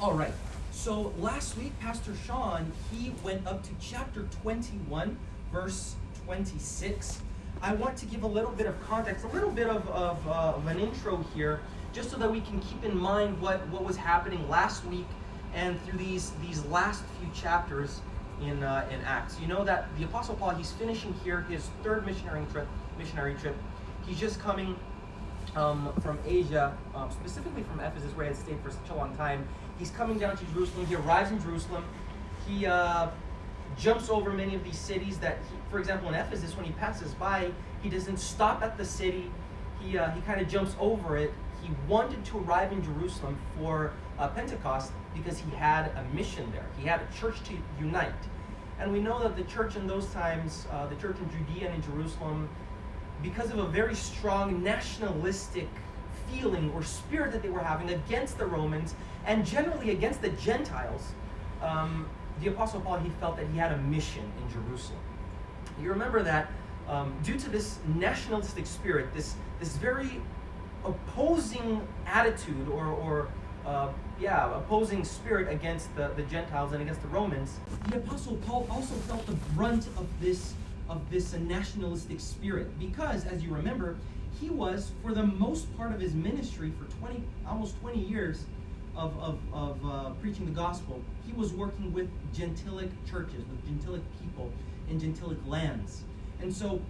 All right. So last week, Pastor Sean, he went up to chapter 21, verse 26. I want to give a little bit of context, a little bit of an intro here, just so that we can keep in mind what was happening last week and through these last few chapters in Acts. You know that the Apostle Paul, he's finishing here his third missionary trip. He's just coming from Asia, specifically from Ephesus, where he had stayed for such a long time. He's coming down to Jerusalem. He arrives in Jerusalem. He jumps over many of these cities that, for example, in Ephesus, when he passes by, he doesn't stop at the city. He kind of jumps over it. He wanted to arrive in Jerusalem for Pentecost because he had a mission there. He had a church to unite. And we know that the church in those times, the church in Judea and in Jerusalem, because of a very strong nationalistic feeling or spirit that they were having against the Romans and generally against the Gentiles, the Apostle Paul, he felt that he had a mission in Jerusalem. You remember that due to this nationalistic spirit, this very opposing attitude or opposing spirit against the Gentiles and against the Romans, the Apostle Paul also felt the brunt of this nationalistic spirit, because, as you remember, he was, for the most part of his ministry, for almost 20 years of preaching the gospel, he was working with Gentilic churches, with Gentilic people in Gentilic lands. And so,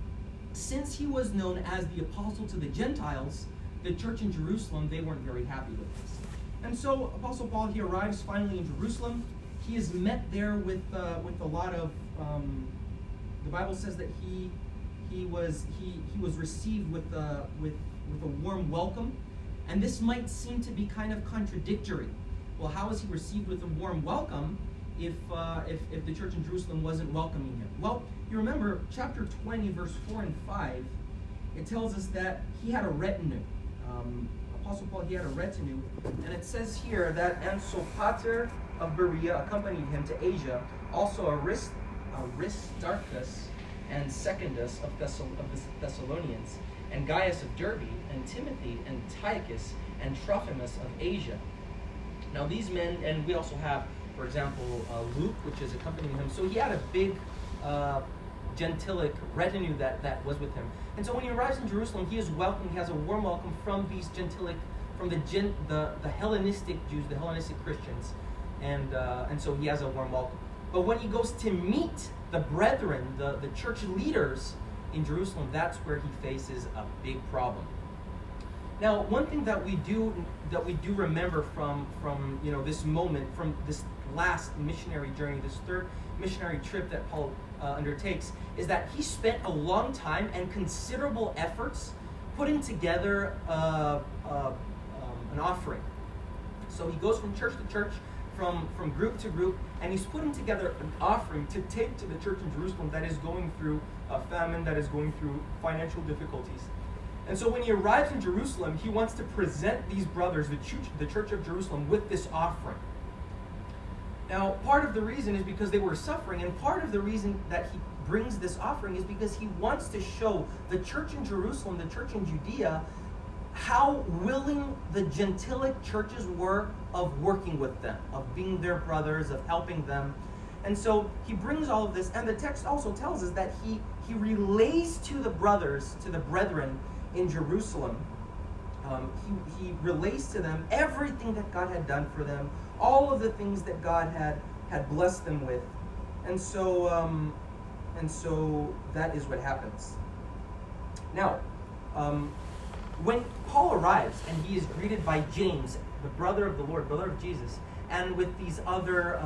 since he was known as the apostle to the Gentiles, the church in Jerusalem, they weren't very happy with this. And so, Apostle Paul, he arrives finally in Jerusalem. He is met there with a lot of the Bible says that he was received with a warm welcome, and this might seem to be kind of contradictory. Well, how is he received with a warm welcome if the church in Jerusalem wasn't welcoming him? Well, you remember chapter 20, verse 4 and 5. It tells us that he had a retinue. Apostle Paul, he had a retinue, and it says here that Ansopater of Berea accompanied him to Asia, also Aristarchus and Secundus of the Thessalonians, and Gaius of Derbe, and Timothy, and Tychicus, and Trophimus of Asia. Now these men, and we also have, for example, Luke, which is accompanying him. So he had a big Gentilic retinue that was with him. And so when he arrives in Jerusalem, he is welcomed. He has a warm welcome from these Gentilic, from the Hellenistic Jews, the Hellenistic Christians, and so he has a warm welcome. But when he goes to meet the brethren, the church leaders in Jerusalem, that's where he faces a big problem. Now, one thing that we do remember from this moment, from this last missionary journey, this third missionary trip that Paul undertakes, is that he spent a long time and considerable efforts putting together an offering. So he goes from church to church, from group to group, and he's putting together an offering to take to the church in Jerusalem that is going through a famine, that is going through financial difficulties. And so when he arrives in Jerusalem, he wants to present these brothers, the church of Jerusalem, with this offering. Now, part of the reason is because they were suffering, and part of the reason that he brings this offering is because he wants to show the church in Jerusalem, the church in Judea, how willing the Gentilic churches were of working with them, of being their brothers, of helping them. And so he brings all of this, and the text also tells us that he relays to the brothers, to the brethren in Jerusalem, he relays to them everything that God had done for them, all of the things that God had blessed them with. And so that is what happens. Now, when Paul arrives and he is greeted by James, the brother of the Lord, brother of Jesus, and with these other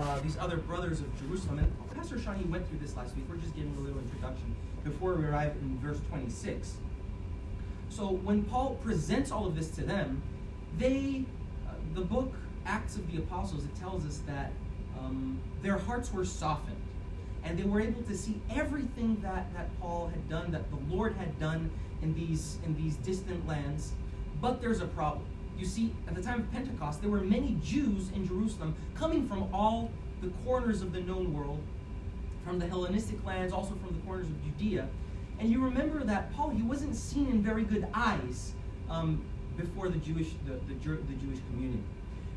brothers of Jerusalem, and Pastor Shawnee went through this last week. We're just giving a little introduction before we arrive in verse 26. So when Paul presents all of this to them, the book Acts of the Apostles, it tells us that their hearts were softened, and they were able to see everything that Paul had done, that the Lord had done in these distant lands. But there's a problem. You see, at the time of Pentecost, there were many Jews in Jerusalem coming from all the corners of the known world, from the Hellenistic lands, also from the corners of Judea. And you remember that Paul, he wasn't seen in very good eyes before the Jewish community.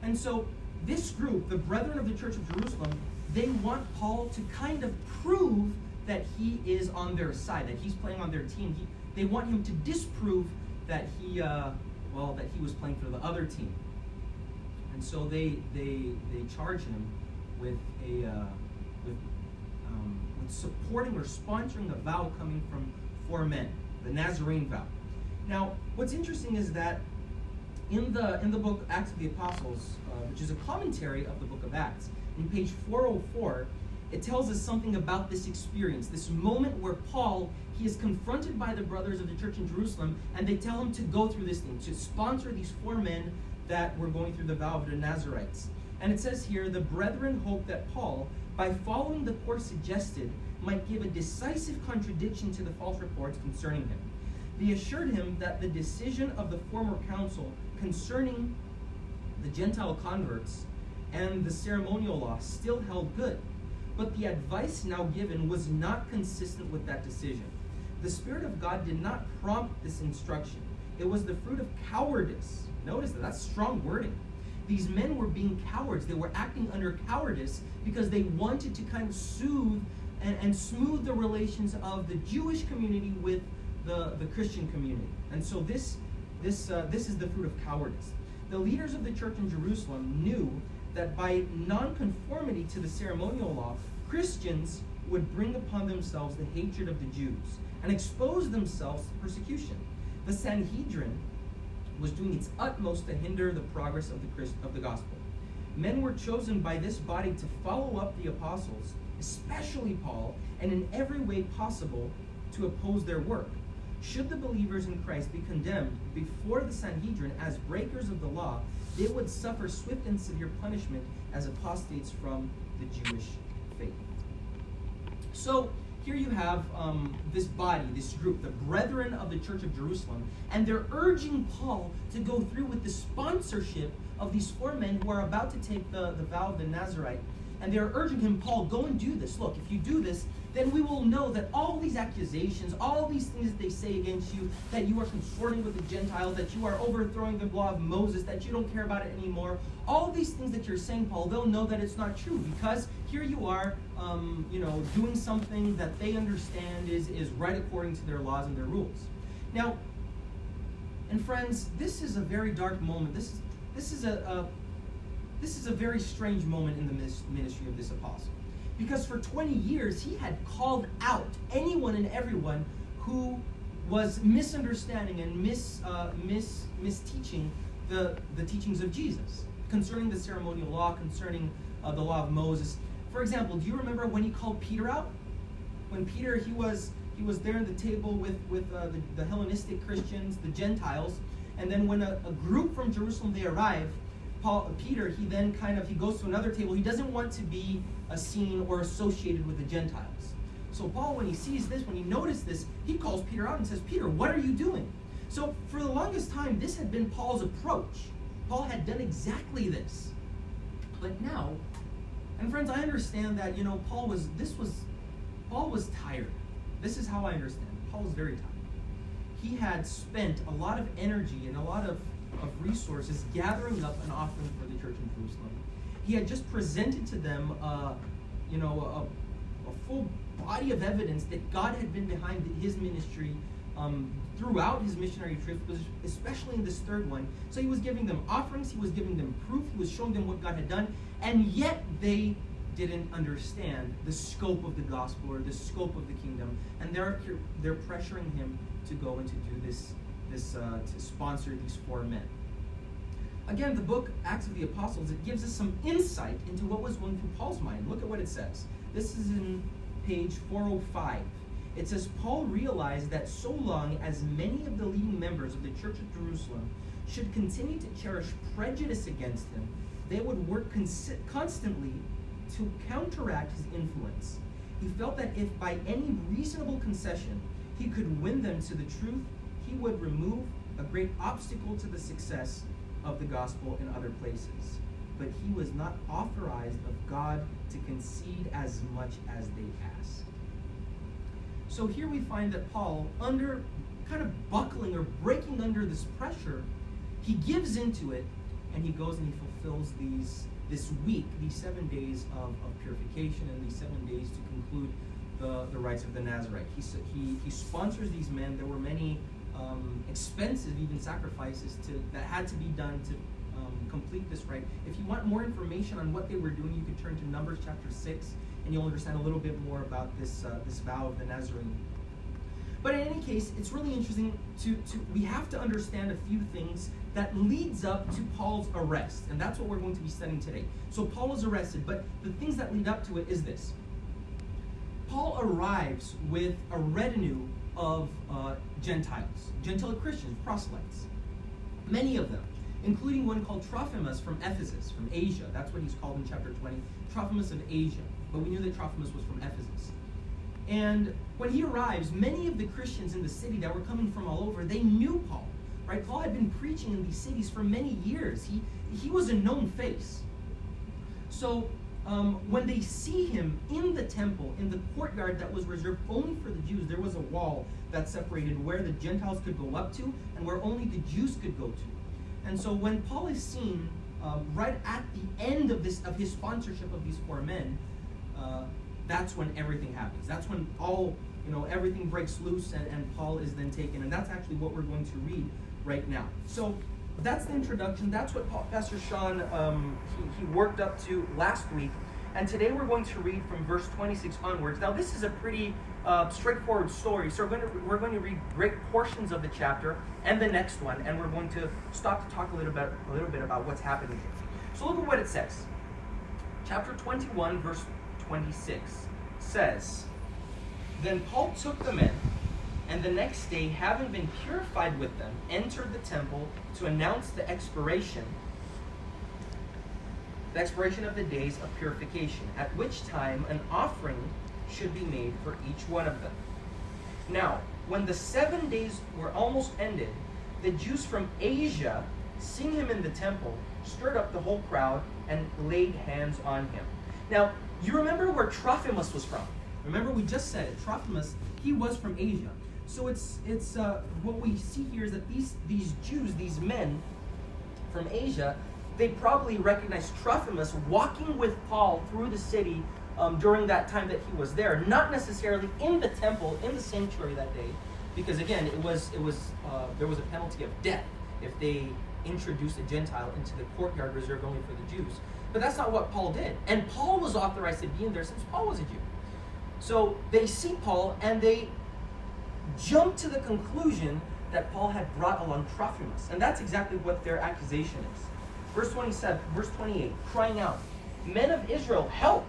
And so this group, the Brethren of the Church of Jerusalem, they want Paul to kind of prove that he is on their side, that he's playing on their team. They want him to disprove that he was playing for the other team. And so they charge him with supporting or sponsoring a vow coming from 4 men, the Nazarene vow. Now, what's interesting is that in the book Acts of the Apostles, which is a commentary of the book of Acts, in page 404, it tells us something about this experience, this moment where Paul, he is confronted by the brothers of the church in Jerusalem, and they tell him to go through this thing, to sponsor these 4 men that were going through the vow of the Nazarites. And it says here, the brethren hoped that Paul, by following the course suggested, might give a decisive contradiction to the false reports concerning him. They assured him that the decision of the former council concerning the Gentile converts and the ceremonial law still held good, but the advice now given was not consistent with that decision. The Spirit of God did not prompt this instruction. It was the fruit of cowardice. Notice that's strong wording. These men were being cowards. They were acting under cowardice because they wanted to kind of soothe and smooth the relations of the Jewish community with the Christian community. And so this is the fruit of cowardice. The leaders of the church in Jerusalem knew that by nonconformity to the ceremonial law, Christians would bring upon themselves the hatred of the Jews and expose themselves to persecution. The Sanhedrin was doing its utmost to hinder the progress of the gospel. Men were chosen by this body to follow up the apostles, especially Paul, and in every way possible to oppose their work. Should the believers in Christ be condemned before the Sanhedrin as breakers of the law, they would suffer swift and severe punishment as apostates from the Jewish faith. So here you have this body, this group, the Brethren of the Church of Jerusalem, and they're urging Paul to go through with the sponsorship of these 4 men who are about to take the vow of the Nazarite. And they're urging him, Paul, go and do this. Look, if you do this, then we will know that all these accusations, all these things that they say against you, that you are consorting with the Gentiles, that you are overthrowing the law of Moses, that you don't care about it anymore, all these things that you're saying, Paul, they'll know that it's not true, because here you are, doing something that they understand is right according to their laws and their rules. Now, and friends, this is a very dark moment. This is a very strange moment in the ministry of this apostle. Because for 20 years, he had called out anyone and everyone who was misunderstanding and misteaching the teachings of Jesus concerning the ceremonial law, concerning the law of Moses. For example, do you remember when he called Peter out? When Peter, he was there at the table with the Hellenistic Christians, the Gentiles, and then when a group from Jerusalem, they arrive, Peter, he goes to another table. He doesn't want to be seen or associated with the Gentiles. So Paul, when he sees this, when he noticed this, he calls Peter out and says, Peter, what are you doing? So for the longest time, this had been Paul's approach. Paul had done exactly this. But now, and friends, I understand that, Paul was tired. This is how I understand it. Paul was very tired. He had spent a lot of energy and a lot of resources gathering up an offering for the church in Jerusalem. He had just presented to them a full body of evidence that God had been behind his ministry throughout his missionary trips, especially in this 3rd one. So he was giving them offerings, he was giving them proof, he was showing them what God had done, and yet they didn't understand the scope of the gospel or the scope of the kingdom, and they're pressuring him to go and to do this to sponsor these 4 men. Again, the book Acts of the Apostles, it gives us some insight into what was going through Paul's mind. Look at what it says. This is in page 405. It says, Paul realized that so long as many of the leading members of the Church of Jerusalem should continue to cherish prejudice against him, they would work constantly to counteract his influence. He felt that if by any reasonable concession he could win them to the truth, he would remove a great obstacle to the success of the gospel in other places. But he was not authorized of God to concede as much as they asked. So here we find that Paul, under kind of buckling or breaking under this pressure, he gives into it, and he goes and he fulfills these this week, these 7 days of purification and these 7 days to conclude the rites of the Nazarite. He sponsors these men. There were many expensive, even sacrifices that had to be done to complete this rite. If you want more information on what they were doing, you could turn to Numbers chapter 6, and you'll understand a little bit more about this vow of the Nazarene. But in any case, it's really interesting we have to understand a few things that leads up to Paul's arrest, and that's what we're going to be studying today. So Paul is arrested, but the things that lead up to it is this. Paul arrives with a retinue of Gentiles, Gentile Christians, proselytes, many of them, including one called Trophimus from Ephesus, from Asia. That's what he's called in chapter 20, Trophimus of Asia. But we knew that Trophimus was from Ephesus. And when he arrives, many of the Christians in the city that were coming from all over, they knew Paul, right? Paul had been preaching in these cities for many years. He was a known face. So when they see him in the temple, in the courtyard that was reserved only for the Jews, there was a wall that separated where the Gentiles could go up to and where only the Jews could go to. And so when Paul is seen right at the end of his sponsorship of these 4 men, that's when everything happens. That's when everything breaks loose and Paul is then taken. And that's actually what we're going to read right now. So that's the introduction. That's what Pastor Sean he worked up to last week. And today we're going to read from verse 26 onwards. Now this is a pretty straightforward story. So we're going to read great portions of the chapter and the next one, and we're going to stop to talk a little bit about what's happening here. So look at what it says. Chapter 21, verse 26 says, "Then Paul took the men, and the next day, having been purified with them, entered the temple to announce the expiration of the days of purification, at which time an offering should be made for each one of them. Now, when the 7 days were almost ended, the Jews from Asia, seeing him in the temple, stirred up the whole crowd and laid hands on him." Now, you remember where Trophimus was from. Remember, we just said it. Trophimus, he was from Asia. So it's what we see here is that these Jews, these men from Asia, they probably recognized Trophimus walking with Paul through the city during that time that he was there. Not necessarily in the temple, in the sanctuary that day, because again, there was a penalty of death if they introduced a Gentile into the courtyard reserved only for the Jews. But that's not what Paul did. And Paul was authorized to be in there since Paul was a Jew. So they see Paul and they jump to the conclusion that Paul had brought along Trophimus. And that's exactly what their accusation is. Verse 28, crying out, "Men of Israel, help!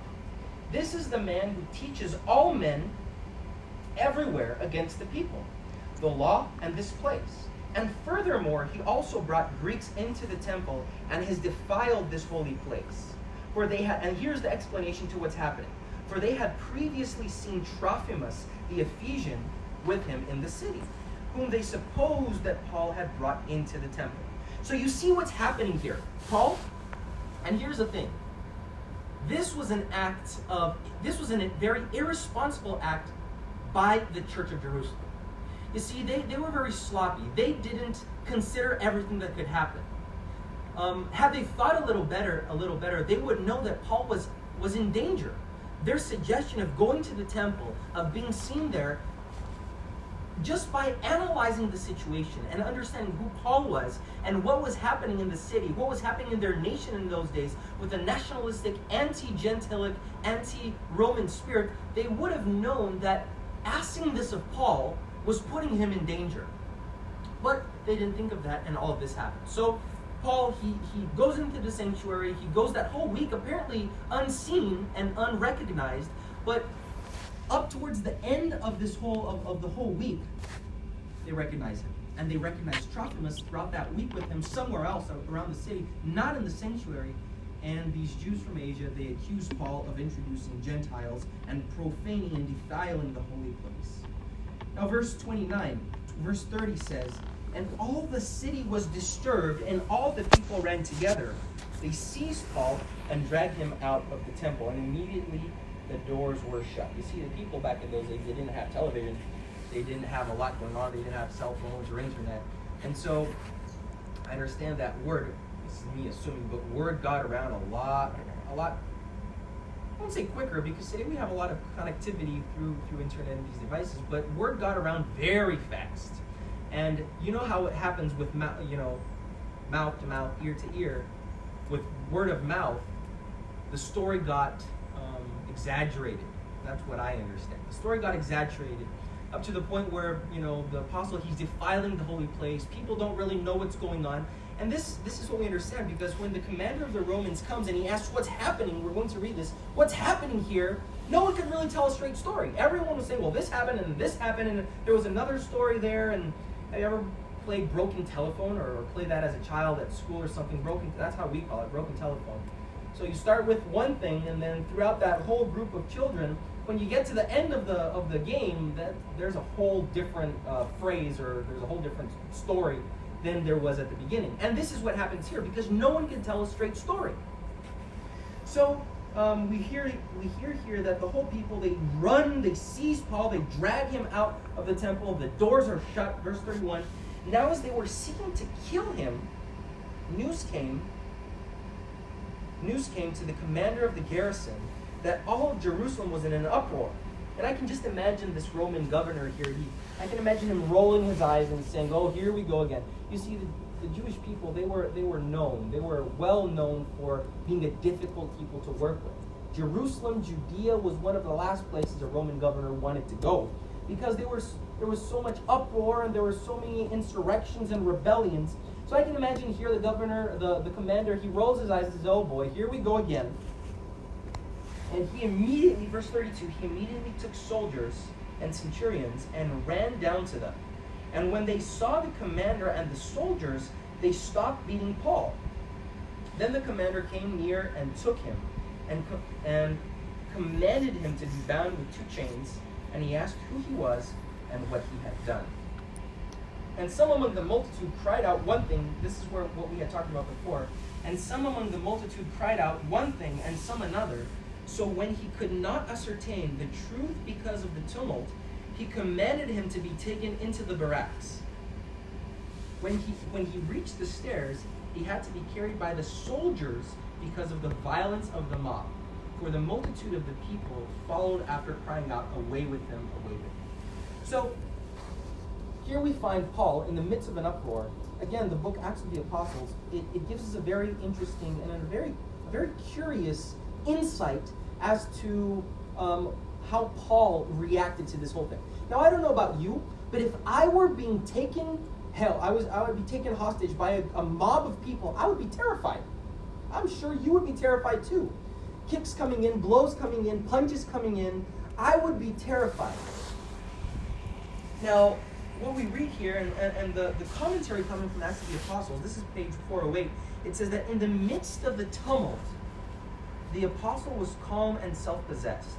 This is the man who teaches all men everywhere against the people, the law and this place. And furthermore, he also brought Greeks into the temple and has defiled this holy place. For they had," and here's the explanation to what's happening, "for they had previously seen Trophimus the Ephesian with him in the city, whom they supposed that Paul had brought into the temple." So you see what's happening here. Paul, and here's the thing. This was a very irresponsible act by the Church of Jerusalem. You see, they were very sloppy. They didn't consider everything that could happen. Had they thought a little better, they would know that Paul was in danger. Their suggestion of going to the temple, of being seen there, just by analyzing the situation and understanding who Paul was and what was happening in the city, what was happening in their nation in those days with a nationalistic, anti-Gentilic, anti-Roman spirit, they would have known that asking this of Paul was putting him in danger. But they didn't think of that, and all of this happened. So Paul, he goes into the sanctuary. He goes that whole week apparently unseen and unrecognized, but up towards the end of this of the whole week, they recognize him. And they recognize Trophimus throughout that week with him somewhere else around the city, not in the sanctuary. And these Jews from Asia, they accuse Paul of introducing Gentiles and profaning and defiling the holy place. Now verse 30 says, "And all the city was disturbed, and all the people ran together. They seized Paul and dragged him out of the temple, and immediately the doors were shut." You see, the people back in those days, they didn't have television. They didn't have a lot going on. They didn't have cell phones or internet. And so I understand that word, this is me assuming, but word got around a lot, I won't say quicker, because today we have a lot of connectivity through internet and these devices, but word got around very fast. And you know how it happens with mouth to mouth, ear to ear. With word of mouth, the story got exaggerated. That's what I understand. The story got exaggerated up to the point where, the apostle, he's defiling the holy place. People don't really know what's going on. And this is what we understand, because when the commander of the Romans comes and he asks what's happening, we're going to read this, what's happening here, no one could really tell a straight story. Everyone was saying, well, this happened, and this happened, and there was another story there. And have you ever played broken telephone, or play that as a child at school or something? That's how we call it, broken telephone. So you start with one thing, and then throughout that whole group of children, when you get to the end of the game, there's a whole different phrase, or there's a whole different story than there was at the beginning. And this is what happens here, because no one can tell a straight story. So we hear here that the whole people, they run, they seize Paul, they drag him out of the temple, the doors are shut, verse 31. Now as they were seeking to kill him, news came to the commander of the garrison that all of Jerusalem was in an uproar. And I can just imagine this Roman governor here. I can imagine him rolling his eyes and saying, "Oh, here we go again." You see, the Jewish people, they were known. They were well known for being a difficult people to work with. Jerusalem, Judea, was one of the last places a Roman governor wanted to go, because there was so much uproar, and there were so many insurrections and rebellions. So I can imagine here the governor, the commander, he rolls his eyes and says, "Oh boy, here we go again." And he immediately, verse 32, he immediately took soldiers and centurions and ran down to them. And when they saw the commander and the soldiers, they stopped beating Paul. Then the commander came near and took him and commanded him to be bound with 2 chains. And he asked who he was and what he had done. And some among the multitude cried out one thing. This is what we had talked about before. And some among the multitude cried out one thing, and some another. So when he could not ascertain the truth because of the tumult, he commanded him to be taken into the barracks. When he reached the stairs, he had to be carried by the soldiers because of the violence of the mob. For the multitude of the people followed after, crying out, "Away with him, away with him." So here we find Paul in the midst of an uproar. Again, the book Acts of the Apostles, it gives us a very interesting and a very curious insight as to how Paul reacted to this whole thing. Now, I don't know about you, but if I were being taken, I would be taken hostage by a mob of people, I would be terrified. I'm sure you would be terrified too. Kicks coming in, blows coming in, punches coming in, I would be terrified. Now, what we read here, and the commentary coming from Acts of the Apostles, this is page 408, it says that in the midst of the tumult, the apostle was calm and self-possessed.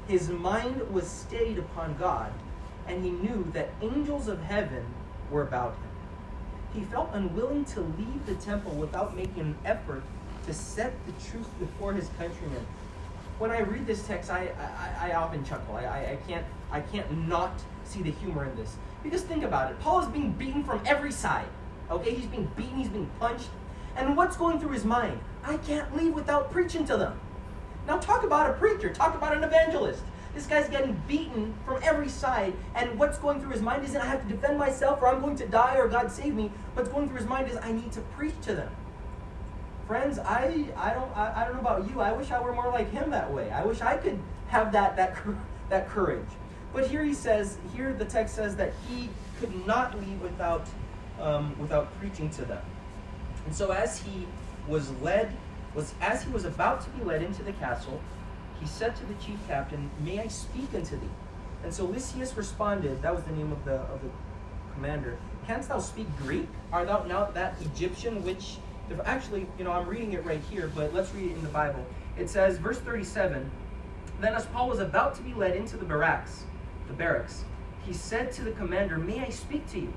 His mind was stayed upon God, and he knew that angels of heaven were about him. He felt unwilling to leave the temple without making an effort to set the truth before his countrymen. When I read this text, I often chuckle. I can't not see the humor in this. Because think about it. Paul is being beaten from every side. Okay, he's being beaten, he's being punched. And what's going through his mind? I can't leave without preaching to them. Now talk about a preacher, talk about an evangelist. This guy's getting beaten from every side, and what's going through his mind isn't I have to defend myself or I'm going to die or God save me. What's going through his mind is I need to preach to them. Friends, I don't know about you. I wish I were more like him that way. I wish I could have that courage. But here the text says that he could not leave without preaching to them. And so as he was about to be led into the castle, he said to the chief captain, "May I speak unto thee?" And so Lysias responded, that was the name of the commander, "Canst thou speak Greek? Art thou not that Egyptian which..." Actually, I'm reading it right here, but let's read it in the Bible. It says, verse 37, "Then as Paul was about to be led into the barracks, he said to the commander, 'May I speak to you?'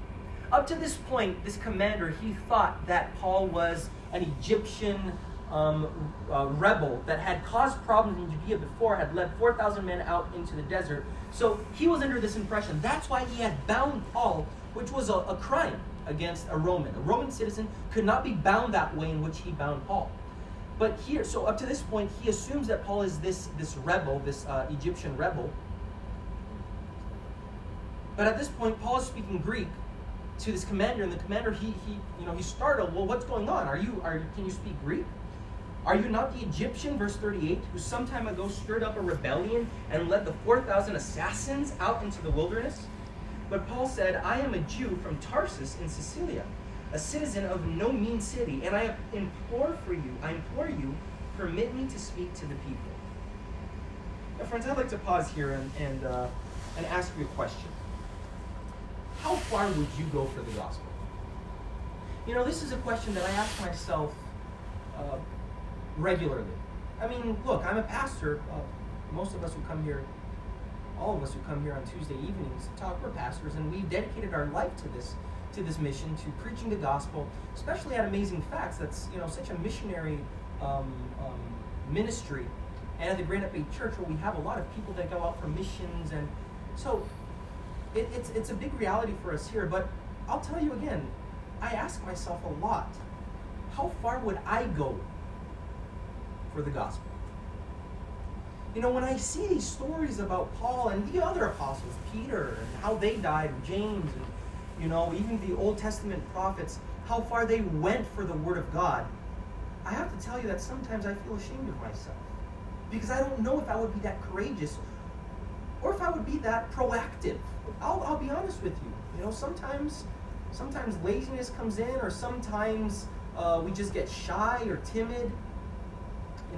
Up to this point, this commander, he thought that Paul was an Egyptian rebel that had caused problems in Judea before, had led 4,000 men out into the desert. So he was under this impression. That's why he had bound Paul, which was a crime. against a Roman. A Roman citizen could not be bound that way in which he bound Paul. But here, so up to this point, he assumes that Paul is this rebel, this Egyptian rebel. But at this point, Paul is speaking Greek to this commander, and the commander, he's startled. Well, what's going on? Can you speak Greek? Are you not the Egyptian, verse 38, who some time ago stirred up a rebellion and led the 4,000 assassins out into the wilderness? But Paul said, I am a Jew from Tarsus in Cilicia, a citizen of no mean city, and I implore you, permit me to speak to the people. Now, friends, I'd like to pause here and ask you a question. How far would you go for the gospel? This is a question that I ask myself regularly. I mean, look, I'm a pastor. Most of us who come here, all of us who come here on Tuesday evenings to talk, we're pastors, and we've dedicated our life to this mission, to preaching the gospel, especially at Amazing Facts. That's such a missionary ministry, and at the Grand Bay Church, where we have a lot of people that go out for missions, and so it's a big reality for us here. But I'll tell you again, I ask myself a lot, how far would I go for the gospel? When I see these stories about Paul and the other apostles, Peter, and how they died, James, and even the Old Testament prophets, how far they went for the word of God, I have to tell you that sometimes I feel ashamed of myself, because I don't know if I would be that courageous or if I would be that proactive. I'll be honest with you. Sometimes laziness comes in, or sometimes we just get shy or timid.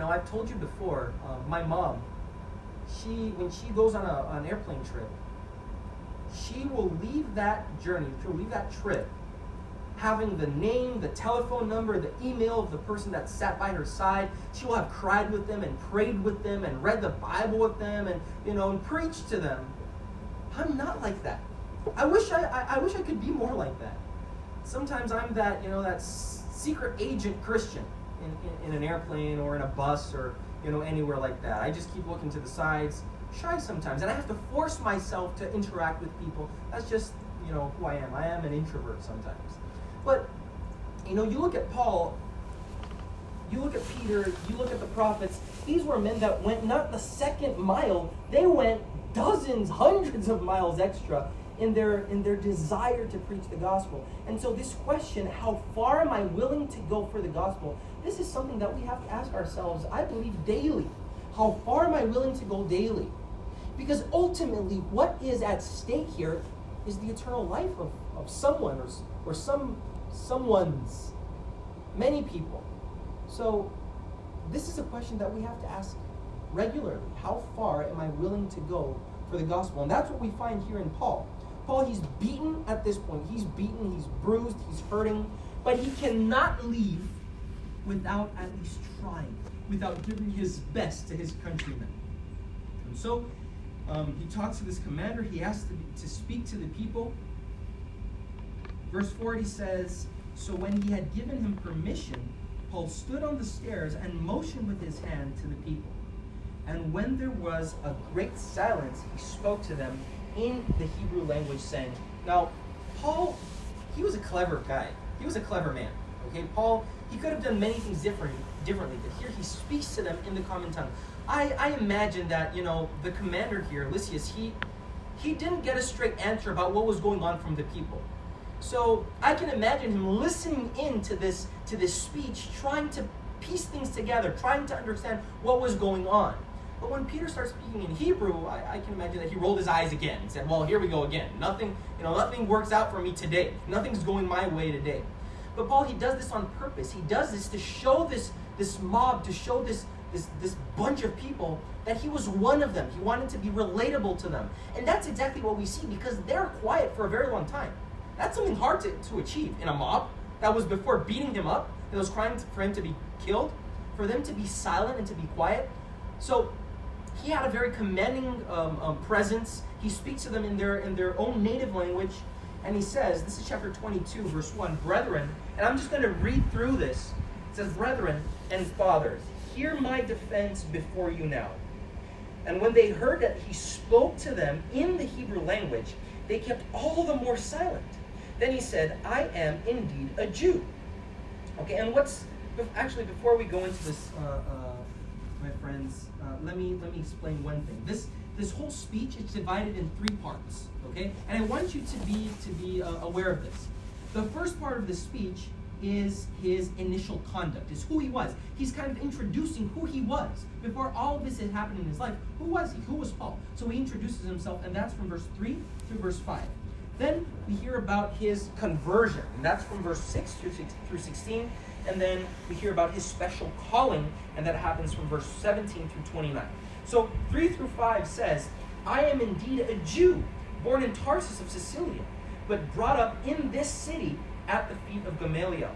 I've told you before, my mom, when she goes on an airplane trip, she will leave that journey, she'll leave that trip, having the name, the telephone number, the email of the person that sat by her side. She will have cried with them and prayed with them and read the Bible with them and preached to them. I'm not like that. I wish I could be more like that. Sometimes I'm that secret agent Christian in an airplane or in a bus or anywhere like that. I just keep looking to the sides, shy sometimes, and I have to force myself to interact with people. That's just who I am. I am an introvert sometimes. But you look at Paul, you look at Peter, you look at the prophets. These were men that went not the second mile, they went dozens, hundreds of miles extra in their desire to preach the gospel. And so this question, how far am I willing to go for the gospel? This is something that we have to ask ourselves, I believe, daily. How far am I willing to go daily? Because ultimately, what is at stake here is the eternal life of someone or someone's, many people. So this is a question that we have to ask regularly. How far am I willing to go for the gospel? And that's what we find here in Paul. Paul, he's beaten at this point. He's beaten, he's bruised, he's hurting, but he cannot leave without at least trying, without giving his best to his countrymen. And so he talks to this commander. He asks to speak to the people. Verse 40 says, so when he had given him permission, Paul stood on the stairs and motioned with his hand to the people. And when there was a great silence, he spoke to them in the Hebrew language, saying, now, Paul, he was a clever guy. He was a clever man. Okay, Paul, he could have done many things differently, but here he speaks to them in the common tongue. I imagine that, the commander here, Luccas, he didn't get a straight answer about what was going on from the people. So I can imagine him listening in to this speech, trying to piece things together, trying to understand what was going on. But when Peter starts speaking in Hebrew, I can imagine that he rolled his eyes again and said, well, here we go again. Nothing works out for me today. Nothing's going my way today. But Paul, he does this on purpose. He does this to show this mob, to show this bunch of people that he was one of them. He wanted to be relatable to them. And that's exactly what we see, because they're quiet for a very long time. That's something hard to achieve in a mob that was before beating him up, that was trying for him to be killed, for them to be silent and to be quiet. So he had a very commanding presence. He speaks to them in their own native language, and he says, this is chapter 22, verse 1, brethren, and I'm just going to read through this. It says, brethren and fathers, hear my defense before you now. And when they heard that he spoke to them in the Hebrew language, they kept all the more silent. Then he said, I am indeed a Jew. Okay, and actually, before we go into this, my friends, let me explain one thing. This whole speech is divided in 3 parts, okay? And I want you to be aware of this. The first part of the speech is his initial conduct, is who he was. He's kind of introducing who he was. Before all of this had happened in his life, who was he? Who was Paul? So he introduces himself, and that's from verse 3 through verse 5. Then we hear about his conversion, and that's from verse 6 through 16. And then we hear about his special calling, and that happens from verse 17 through 29. So 3 through 5 says, I am indeed a Jew, born in Tarsus of Cilicia, but brought up in this city at the feet of Gamaliel,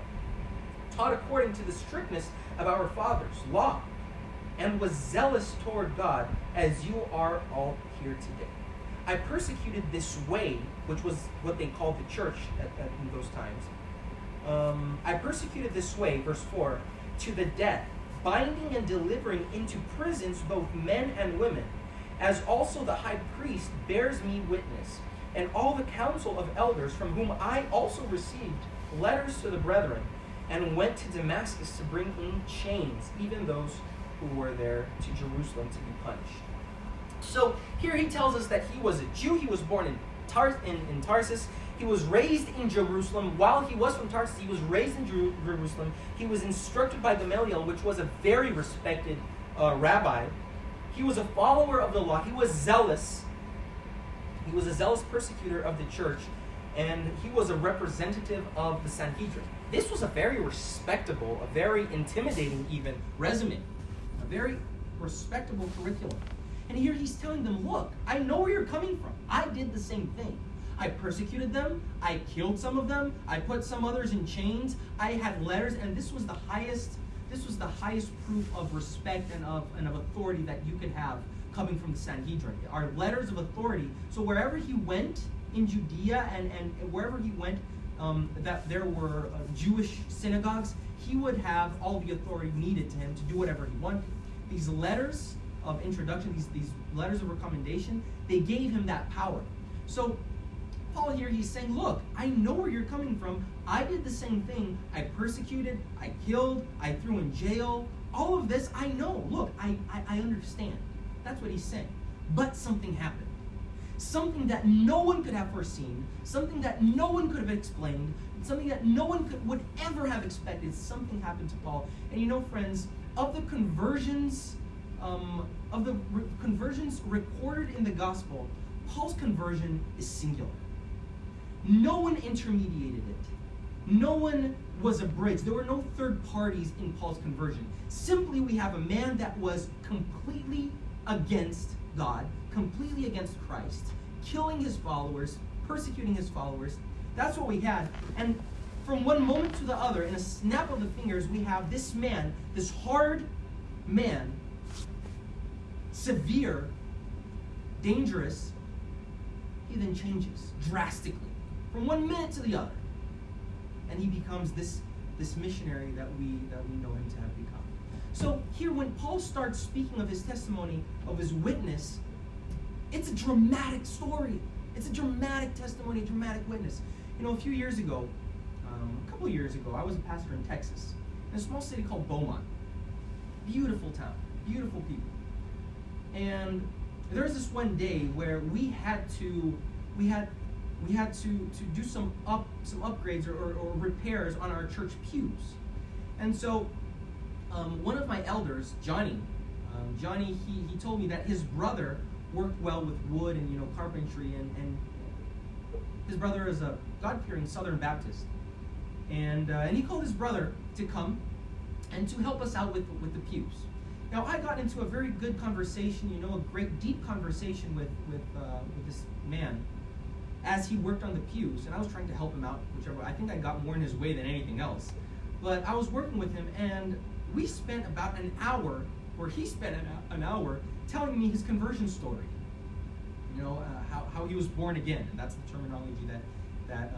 taught according to the strictness of our fathers' law, and was zealous toward God, as you are all here today. I persecuted this way, which was what they called the church in those times. I persecuted this way, verse 4, to the death, binding and delivering into prisons both men and women, as also the high priest bears me witness, and all the council of elders, from whom I also received letters to the brethren, and went to Damascus to bring in chains even those who were there to Jerusalem to be punished. So here he tells us that he was a Jew. He was born in Tarsus. He was raised in Jerusalem. While he was from Tarsus, he was raised in Jerusalem. He was instructed by Gamaliel, which was a very respected rabbi. He was a follower of the law. He was zealous. He was a zealous persecutor of the church, and he was a representative of the Sanhedrin. This was a very respectable, a very intimidating even resume, a very respectable curriculum. And here he's telling them, look, I know where you're coming from. I did the same thing. I persecuted them. I killed some of them. I put some others in chains. I had letters, and this was the highest proof of respect and of authority that you could have coming from the Sanhedrin. Our letters of authority. So wherever he went in Judea and wherever he went, that there were Jewish synagogues, he would have all the authority needed to him to do whatever he wanted. These letters of introduction, these letters of recommendation, they gave him that power. So Paul here, he's saying, look, I know where you're coming from. I did the same thing. I persecuted, I killed, I threw in jail. All of this, I know. Look, I understand. That's what he's saying. But something happened. Something that no one could have foreseen, something that no one could have explained, something that no one would ever have expected. Something happened to Paul. And you know, friends, of the conversions recorded in the gospel, Paul's conversion is singular. No one intermediated it. No one was a bridge. There were no third parties in Paul's conversion. Simply, we have a man that was completely against God, completely against Christ, killing his followers, persecuting his followers. That's what we had. And from one moment to the other, in a snap of the fingers, we have this man, this hard man, severe, dangerous. He then changes drastically from one minute to the other, and he becomes this missionary that we know him to have become. So here, when Paul starts speaking of his testimony, of his witness, it's a dramatic story. It's a dramatic testimony, a dramatic witness. You know, a couple years ago, I was a pastor in Texas, in a small city called Beaumont. Beautiful town, beautiful people. And there was this one day where we had to do some upgrades or repairs on our church pews. And so one of my elders, Johnny, he told me that his brother worked well with wood and carpentry, and his brother is a God-fearing Southern Baptist, and he called his brother to come and to help us out with the pews. Now, I got into a very good conversation, a great deep conversation with this man as he worked on the pews, and I was trying to help him out, whichever. I think I got more in his way than anything else. But I was working with him, and we spent about an hour, or he spent an hour, telling me his conversion story. How he was born again, and that's the terminology that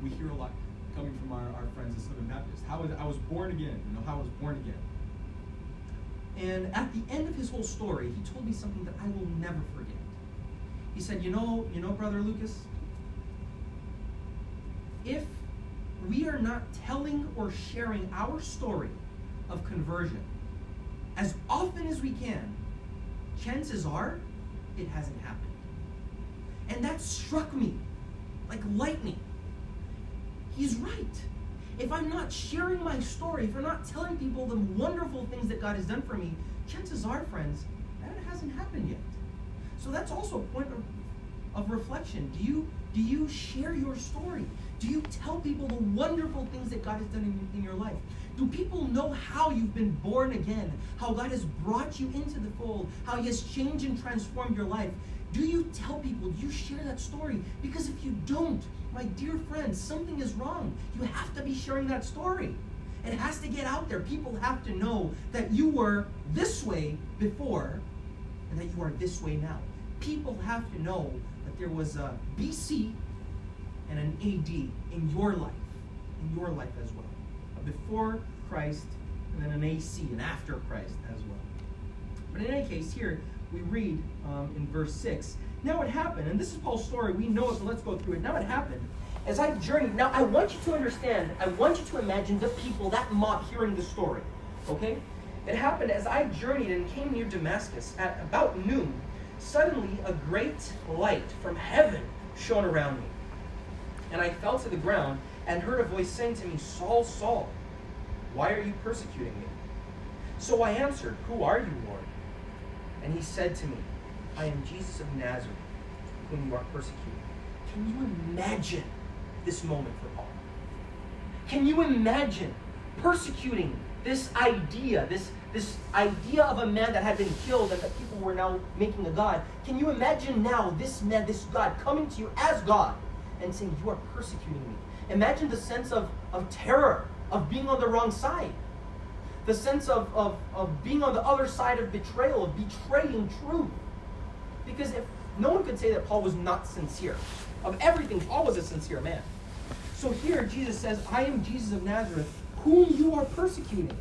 we hear a lot coming from our friends in Southern Baptist. I was born again, how I was born again. And at the end of his whole story, he told me something that I will never forget. He said, Brother Luccas, if we are not telling or sharing our story of conversion as often as we can, chances are it hasn't happened. And that struck me like lightning. He's right. If I'm not sharing my story, if I'm not telling people the wonderful things that God has done for me, chances are, friends, that it hasn't happened yet. So that's also a point of reflection. Do you share your story? Do you tell people the wonderful things that God has done in your life? Do people know how you've been born again? How God has brought you into the fold? How He has changed and transformed your life? Do you tell people? Do you share that story? Because if you don't, my dear friends, something is wrong. You have to be sharing that story. It has to get out there. People have to know that you were this way before and that you are this way now. People have to know that there was a BC and an AD in your life as well. A before Christ and then an AC, an after Christ as well. But in any case, here we read in verse 6, now it happened, and this is Paul's story, we know it, so let's go through it. Now it happened, as I journeyed, now I want you to understand, I want you to imagine the people, that mob hearing the story, okay? It happened as I journeyed and came near Damascus at about noon. Suddenly a great light from heaven shone around me. And I fell to the ground and heard a voice saying to me, Saul, Saul, why are you persecuting me? So I answered, who are you, Lord? And he said to me, I am Jesus of Nazareth, whom you are persecuting. Can you imagine this moment for Paul? Can you imagine persecuting this idea, this idea of a man that had been killed and that people were now making a god? Can you imagine now this man, this God, coming to you as God and saying, you are persecuting me? Imagine the sense of terror, of being on the wrong side. The sense of being on the other side of betrayal, of betraying truth. Because if no one could say that Paul was not sincere. Of everything, Paul was a sincere man. So here Jesus says, I am Jesus of Nazareth, whom you are persecuting.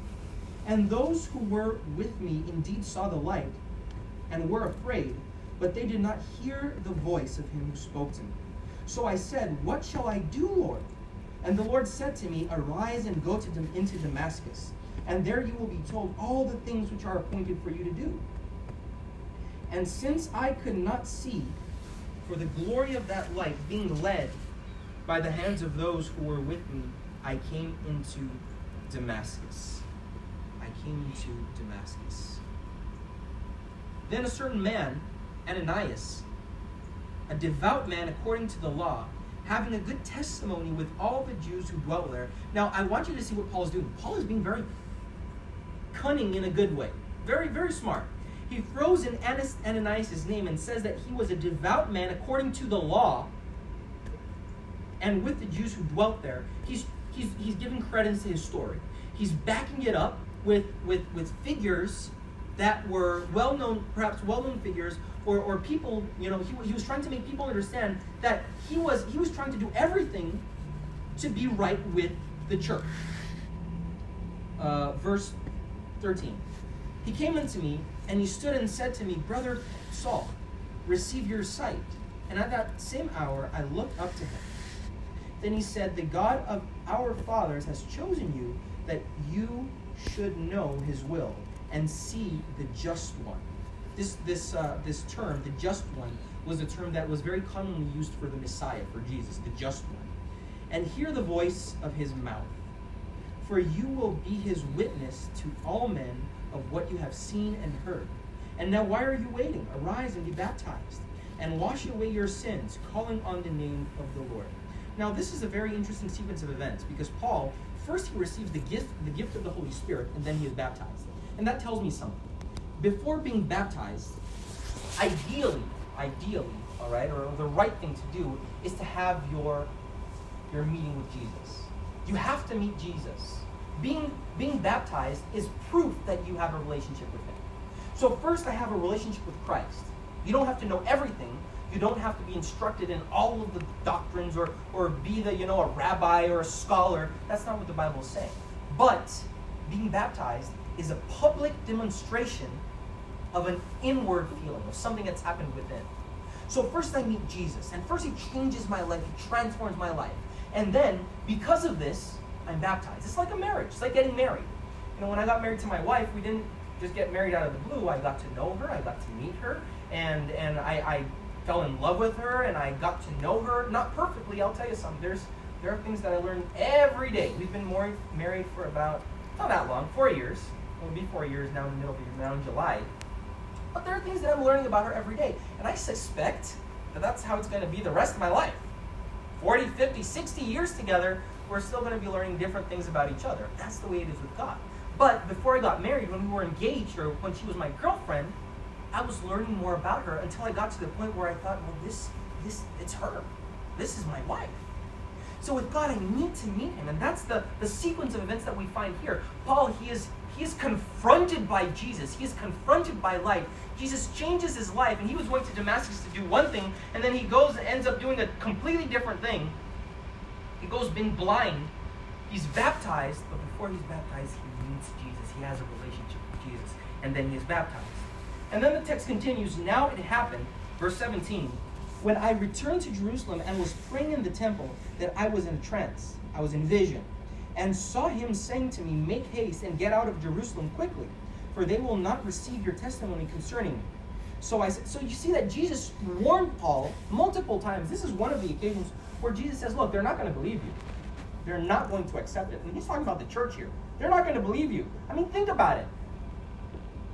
And those who were with me indeed saw the light and were afraid, but they did not hear the voice of him who spoke to me. So I said, what shall I do, Lord? And the Lord said to me, arise and go into Damascus, and there you will be told all the things which are appointed for you to do. And since I could not see for the glory of that light, being led by the hands of those who were with me, I came into Damascus. Then a certain man, Ananias, a devout man according to the law, having a good testimony with all the Jews who dwelt there. Now, I want you to see what Paul is doing. Paul is being very cunning in a good way. Very, very smart. He throws in Ananias' name and says that he was a devout man according to the law and with the Jews who dwelt there. He's giving credence to his story. He's backing it up with figures that were perhaps well-known figures, or people, he was trying to make people understand that he was trying to do everything to be right with the church. Verse 13. He came unto me, and he stood and said to me, Brother Saul, receive your sight. And at that same hour I looked up to him. Then he said, the God of our fathers has chosen you, that you should know his will and see the just one. This term, the just one, was a term that was very commonly used for the Messiah, for Jesus, the just one. And hear the voice of his mouth. For you will be his witness to all men of what you have seen and heard. And now why are you waiting? Arise and be baptized, and wash away your sins, calling on the name of the Lord. Now this is a very interesting sequence of events, because Paul, first he receives the gift of the Holy Spirit, and then he is baptized. And that tells me something. Before being baptized, ideally, all right, or the right thing to do is to have your meeting with Jesus. You have to meet Jesus. Being baptized is proof that you have a relationship with him. So first I have a relationship with Christ. You don't have to know everything. You don't have to be instructed in all of the doctrines or be a rabbi or a scholar. That's not what the Bible is saying. But being baptized is a public demonstration of an inward feeling, of something that's happened within. So first I meet Jesus, and first he changes my life, he transforms my life. And then, because of this, I'm baptized. It's like a marriage. It's like getting married. When I got married to my wife, we didn't just get married out of the blue. I got to know her. I got to meet her. And I fell in love with her, and I got to know her. Not perfectly, I'll tell you something. There are things that I learn every day. We've been married for about, not that long, 4 years. It'll be 4 years now in the middle of the year, now in July. But there are things that I'm learning about her every day. And I suspect that that's how it's going to be the rest of my life. 40, 50, 60 years together, we're still going to be learning different things about each other. That's the way it is with God. But before I got married, when we were engaged, or when she was my girlfriend, I was learning more about her until I got to the point where I thought, well, this it's her. This is my wife. So with God, I need to meet him. And that's the sequence of events that we find here. Paul, he is confronted by Jesus. He is confronted by life. Jesus changes his life, and he was going to Damascus to do one thing, and then he goes and ends up doing a completely different thing. He goes being blind. He's baptized, but before he's baptized, he meets Jesus. He has a relationship with Jesus, and then he is baptized. And then the text continues, now it happened, verse 17, when I returned to Jerusalem and was praying in the temple, that I was in a trance, I was in vision, and saw him saying to me, make haste and get out of Jerusalem quickly, for they will not receive your testimony concerning me. So I said, so you see that Jesus warned Paul multiple times. This is one of the occasions where Jesus says, look, they're not going to believe you. They're not going to accept it. And he's talking about the church here. They're not going to believe you. I mean, think about it.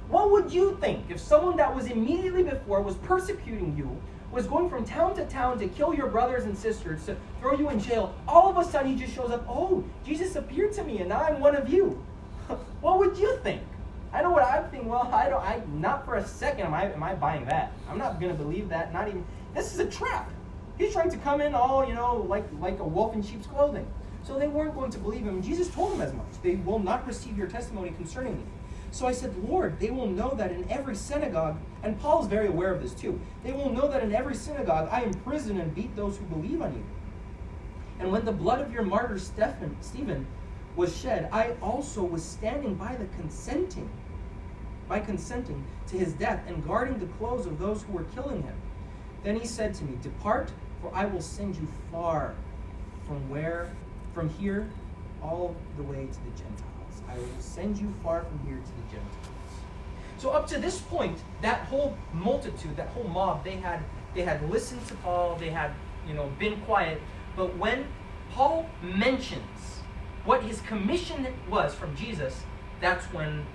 What would you think if someone that was immediately before was persecuting you, was going from town to town to kill your brothers and sisters, to throw you in jail, all of a sudden he just shows up, oh, Jesus appeared to me and now I'm one of you. What would you think? I know what I think. Well, not for a second am I buying that. I'm not going to believe that. Not even. This is a trap. He's trying to come in all, like a wolf in sheep's clothing. So they weren't going to believe him. Jesus told them as much. They will not receive your testimony concerning me. So I said, Lord, they will know that in every synagogue, and Paul is very aware of this too, they will know that in every synagogue I imprison and beat those who believe on you. And when the blood of your martyr Stephen was shed, I also was standing by consenting to his death and guarding the clothes of those who were killing him. Then he said to me, depart, for I will send you far from here all the way to the Gentiles. I will send you far from here to the Gentiles. So up to this point, that whole multitude, that whole mob, they had listened to Paul, they had been quiet. But when Paul mentions what his commission was from Jesus, that's when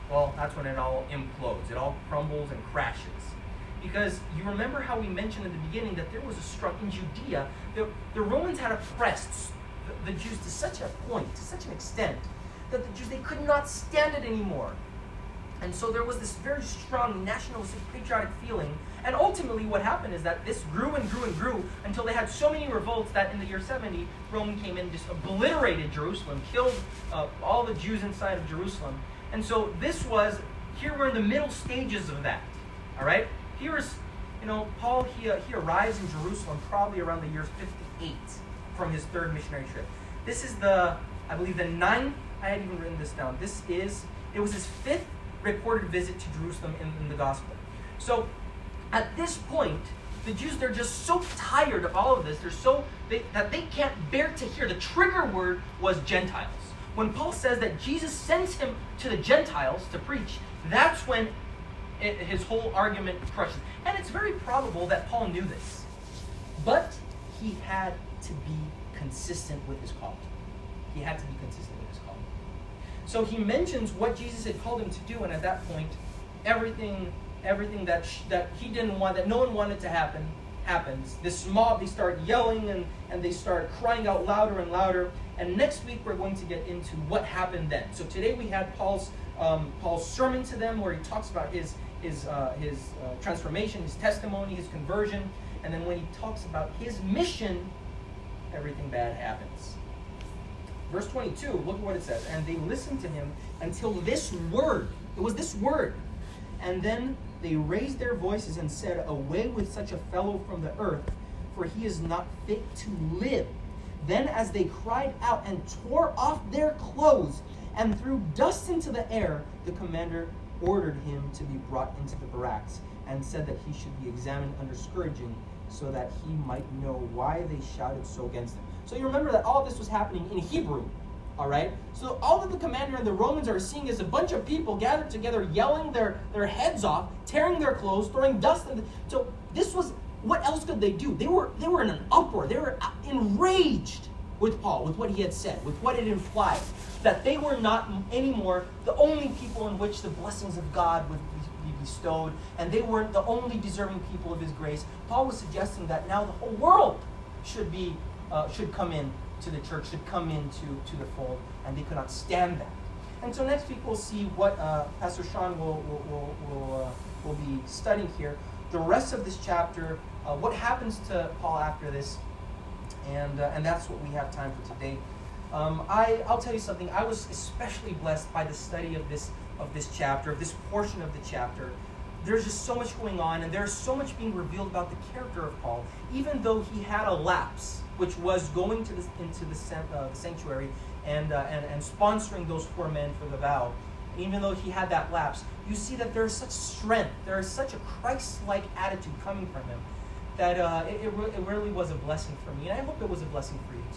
it all implodes. It all crumbles and crashes. Because you remember how we mentioned in the beginning that there was a struggle in Judea. The Romans had oppressed the Jews to such a point, to such an extent, that the Jews, they could not stand it anymore. And so there was this very strong nationalistic, patriotic feeling. And ultimately what happened is that this grew and grew and grew until they had so many revolts that in the year 70, Rome came in and just obliterated Jerusalem, killed all the Jews inside of Jerusalem. And so here we're in the middle stages of that. All right? Here is, Paul, he arrives in Jerusalem probably around the year 58 from his third missionary trip. This is I believe the ninth, I had even written this down. It was his fifth recorded visit to Jerusalem in the gospel. So at this point, the Jews, they're just so tired of all of this. That they can't bear to hear. The trigger word was Gentiles. When Paul says that Jesus sends him to the Gentiles to preach, that's when his whole argument crushes. And it's very probable that Paul knew this. But he had to be consistent with his call. He had to be consistent with his call. So he mentions what Jesus had called him to do, and at that point, everything that he didn't want, that no one wanted to happen, happens. This mob, they start yelling and they start crying out louder and louder. And next week we're going to get into what happened then. So today we had Paul's sermon to them, where he talks about his transformation, his testimony, his conversion, and then when he talks about his mission, everything bad happens. Verse 22, look at what it says. And they listened to him until this word. It was this word. And then they raised their voices and said, away with such a fellow from the earth, for he is not fit to live. Then as they cried out and tore off their clothes and threw dust into the air, the commander ordered him to be brought into the barracks and said that he should be examined under scourging so that he might know why they shouted so against him. So you remember that all this was happening in Hebrew, all right? So all that the commander and the Romans are seeing is a bunch of people gathered together, yelling their heads off, tearing their clothes, throwing dust. So this was, what else could they do? They were in an uproar. They were enraged with Paul, with what he had said, with what it implied, that they were not anymore the only people in which the blessings of God would be bestowed, and they weren't the only deserving people of his grace. Paul was suggesting that now the whole world should come in to the church, should come into the fold, and they could not stand that. And so next week we'll see what Pastor Sean will be studying here, the rest of this chapter, what happens to Paul after this, and that's what we have time for today. I'll tell you something. I was especially blessed by the study of this chapter, of this portion of the chapter. There's just so much going on, and there's so much being revealed about the character of Paul, even though he had a lapse, which was going into the sanctuary and sponsoring those 4 men for the vow. Even though he had that lapse, you see that there is such strength, there is such a Christ-like attitude coming from him, that it really was a blessing for me, and I hope it was a blessing for you